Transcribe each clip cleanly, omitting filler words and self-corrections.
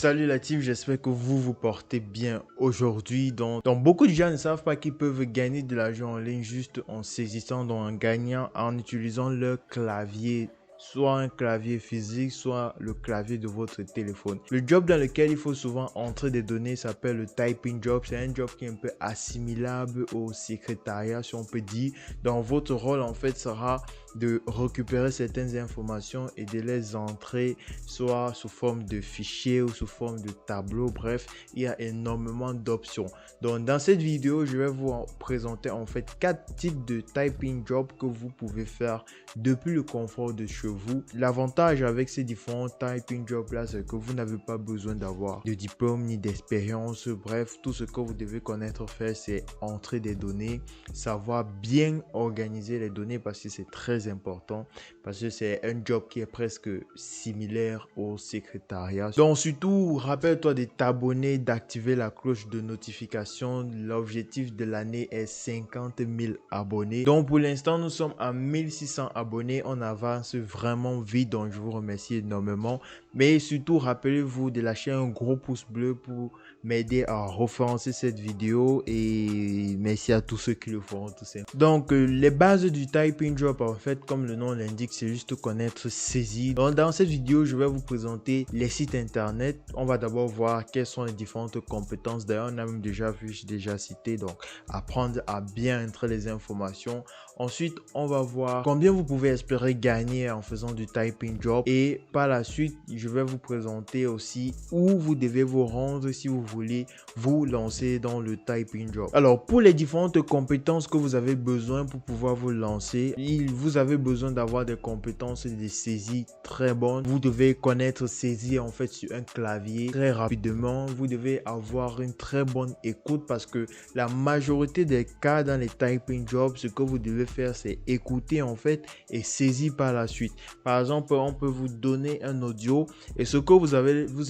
Salut la team, j'espère que vous vous portez bien aujourd'hui. Donc, beaucoup de gens ne savent pas qu'ils peuvent gagner de l'argent en ligne juste en saisissant, donc en gagnant, en utilisant leur clavier, soit un clavier physique, soit le clavier de votre téléphone. Le job dans lequel il faut souvent entrer des données s'appelle le typing job. C'est un job qui est un peu assimilable au secrétariat, si on peut dire. Donc, votre rôle en fait sera de récupérer certaines informations et de les entrer soit sous forme de fichiers ou sous forme de tableau. Bref, il y a énormément d'options. Donc dans cette vidéo, je vais vous présenter en fait 4 types de typing jobs que vous pouvez faire depuis le confort de chez vous. L'avantage avec ces différents typing jobs là, c'est que vous n'avez pas besoin d'avoir de diplôme ni d'expérience. Bref, tout ce que vous devez connaître faire, c'est entrer des données, savoir bien organiser les données parce que c'est très important, parce que c'est un job qui est presque similaire au secrétariat. Donc surtout, rappelle-toi de t'abonner, d'activer la cloche de notification. L'objectif de l'année est 50 000 abonnés. Donc pour l'instant, nous sommes à 1600 abonnés. On avance vraiment vite, donc je vous remercie énormément. Mais surtout, rappelez-vous de lâcher un gros pouce bleu pour m'aider à référencer cette vidéo, et merci à tous ceux qui le feront tout simplement. Donc les bases du typing job, en fait, comme le nom l'indique, c'est juste connaître saisie. Donc dans cette vidéo, je vais vous présenter les sites internet. On va d'abord voir quelles sont les différentes compétences. D'ailleurs, on a même déjà vu, j'ai déjà cité, donc apprendre à bien entrer les informations. Ensuite, on va voir combien vous pouvez espérer gagner en faisant du typing job, et par la suite, je vais vous présenter aussi où vous devez vous rendre si vous voulez vous lancer dans le typing job. Alors, pour les différentes compétences que vous avez besoin pour pouvoir vous lancer, vous avez besoin d'avoir des compétences de saisie très bonnes. Vous devez connaître saisir en fait sur un clavier très rapidement. Vous devez avoir une très bonne écoute, parce que la majorité des cas dans les typing jobs, ce que vous devez faire, c'est écouter en fait et saisir par la suite. Par exemple, on peut vous donner un audio, et ce que vous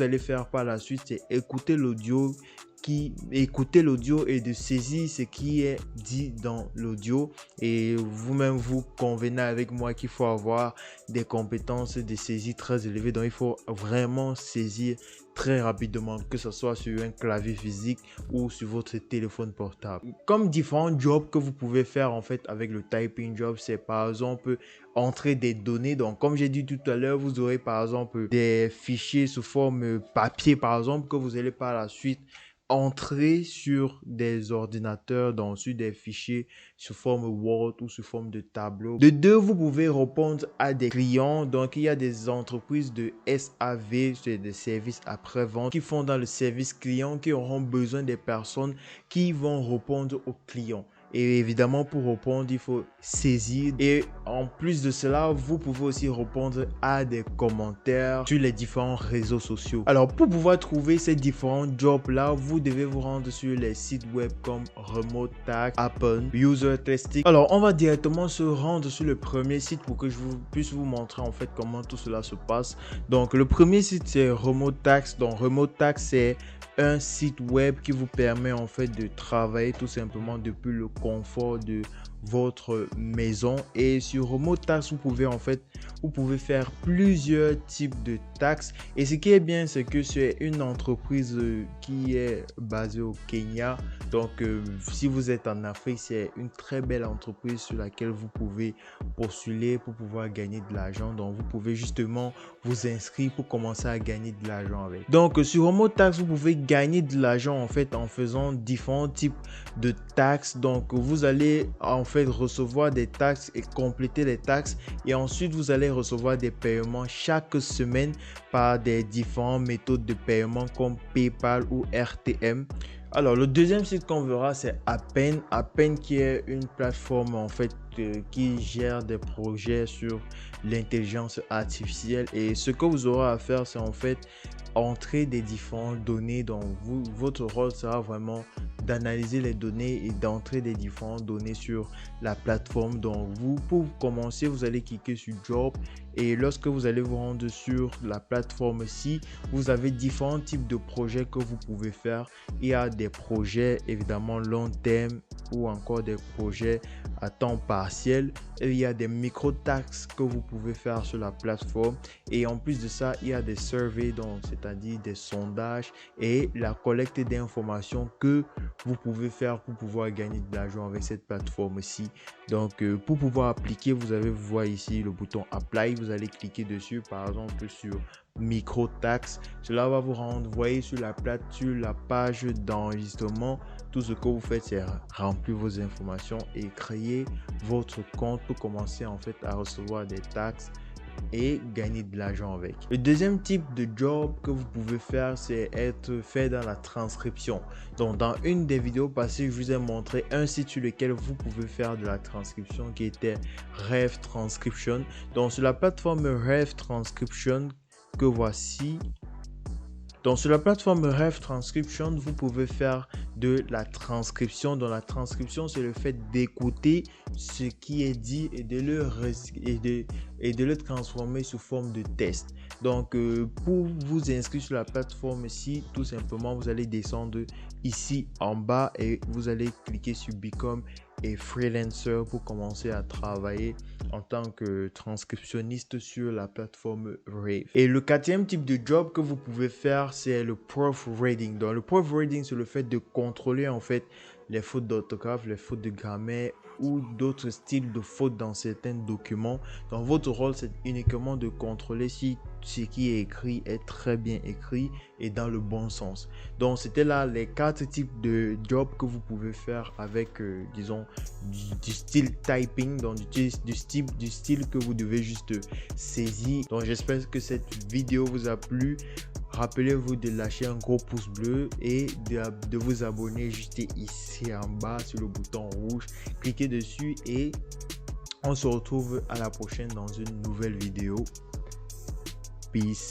allez faire par la suite, c'est écouter l'audio et de saisir ce qui est dit dans l'audio. Et vous-même, vous convenez avec moi qu'il faut avoir des compétences de saisie très élevées. Donc il faut vraiment saisir très rapidement, que ce soit sur un clavier physique ou sur votre téléphone portable. Comme différents jobs que vous pouvez faire en fait avec le typing job, c'est par exemple entrer des données. Donc comme j'ai dit tout à l'heure, vous aurez par exemple des fichiers sous forme papier par exemple, que vous allez par la suite entrer sur des ordinateurs, donc sur des fichiers sous forme Word ou sous forme de tableau. De deux, vous pouvez répondre à des clients. Donc il y a des entreprises de SAV, c'est des services après-vente, qui font dans le service client, qui auront besoin des personnes qui vont répondre aux clients. Et évidemment, pour répondre, il faut saisir. Et en plus de cela, vous pouvez aussi répondre à des commentaires sur les différents réseaux sociaux. Alors, pour pouvoir trouver ces différents jobs-là, vous devez vous rendre sur les sites web comme Remote Tax, Apple, User Testing. Alors, on va directement se rendre sur le premier site pour que je puisse vous montrer en fait comment tout cela se passe. Donc, le premier site, c'est Remote Tax. Donc, Remote Tax, c'est un site web qui vous permet en fait de travailler tout simplement depuis le confort de votre maison. Et sur Remote Tax, vous pouvez faire plusieurs types de taxes. Et ce qui est bien, c'est que c'est une entreprise qui est basée au Kenya. Donc si vous êtes en Afrique, c'est une très belle entreprise sur laquelle vous pouvez postuler pour pouvoir gagner de l'argent. Donc vous pouvez justement vous inscrire pour commencer à gagner de l'argent avec. Donc sur Remote Tax, vous pouvez gagner de l'argent en fait en faisant différents types de taxes. Donc vous allez en fait recevoir des taxes et compléter les taxes, et ensuite vous allez recevoir des paiements chaque semaine par des différentes méthodes de paiement comme PayPal ou RTM. Alors le deuxième site qu'on verra, c'est Appen. Appen qui est une plateforme en fait qui gère des projets sur l'intelligence artificielle, et ce que vous aurez à faire, c'est en fait entrer des différentes données. Donc votre rôle sera vraiment d'analyser les données et d'entrer les différentes données sur la plateforme. Donc vous, pour commencer, vous allez cliquer sur Job et lorsque vous allez vous rendre sur la plateforme-ci, vous avez différents types de projets que vous pouvez faire. Il y a des projets évidemment long terme ou encore des projets à temps partiel. Et il y a des micro-taxes que vous pouvez faire sur la plateforme et en plus de ça, il y a des surveys, donc c'est-à-dire des sondages et la collecte d'informations que vous pouvez faire pour pouvoir gagner de l'argent avec cette plateforme-ci. Donc pour pouvoir appliquer, vous voyez ici le bouton Apply, vous allez cliquer dessus, par exemple sur micro-taxes. Cela va vous renvoyer sur la page d'enregistrement. Tout ce que vous faites, c'est remplir vos informations et créer votre compte pour commencer en fait à recevoir des taxes et gagner de l'argent avec. Le deuxième type de job que vous pouvez faire, c'est être fait dans la transcription. Donc dans une des vidéos passées, je vous ai montré un site sur lequel vous pouvez faire de la transcription qui était Rev Transcription. Donc sur la plateforme Rev Transcription que voici, donc sur la plateforme Rev Transcription, vous pouvez faire de la transcription. Dans la transcription, c'est le fait d'écouter ce qui est dit et de le transformer sous forme de texte. Donc pour vous inscrire sur la plateforme ici, tout simplement, vous allez descendre ici en bas et vous allez cliquer sur Become a Freelancer pour commencer à travailler en tant que transcriptionniste sur la plateforme Rev. Et le quatrième type de job que vous pouvez faire, c'est le proofreading. Donc le proofreading, c'est le fait de contrôler en fait les fautes d'orthographe, les fautes de grammaire ou d'autres styles de fautes dans certains documents. Donc votre rôle, c'est uniquement de contrôler si ce qui est écrit est très bien écrit et dans le bon sens. Donc c'était là les 4 types de jobs que vous pouvez faire avec disons du style typing, donc du style que vous devez juste saisir. Donc j'espère que cette vidéo vous a plu. Rappelez-vous de lâcher un gros pouce bleu et de vous abonner juste ici en bas sur le bouton rouge. Cliquez dessus et on se retrouve à la prochaine dans une nouvelle vidéo. Peace.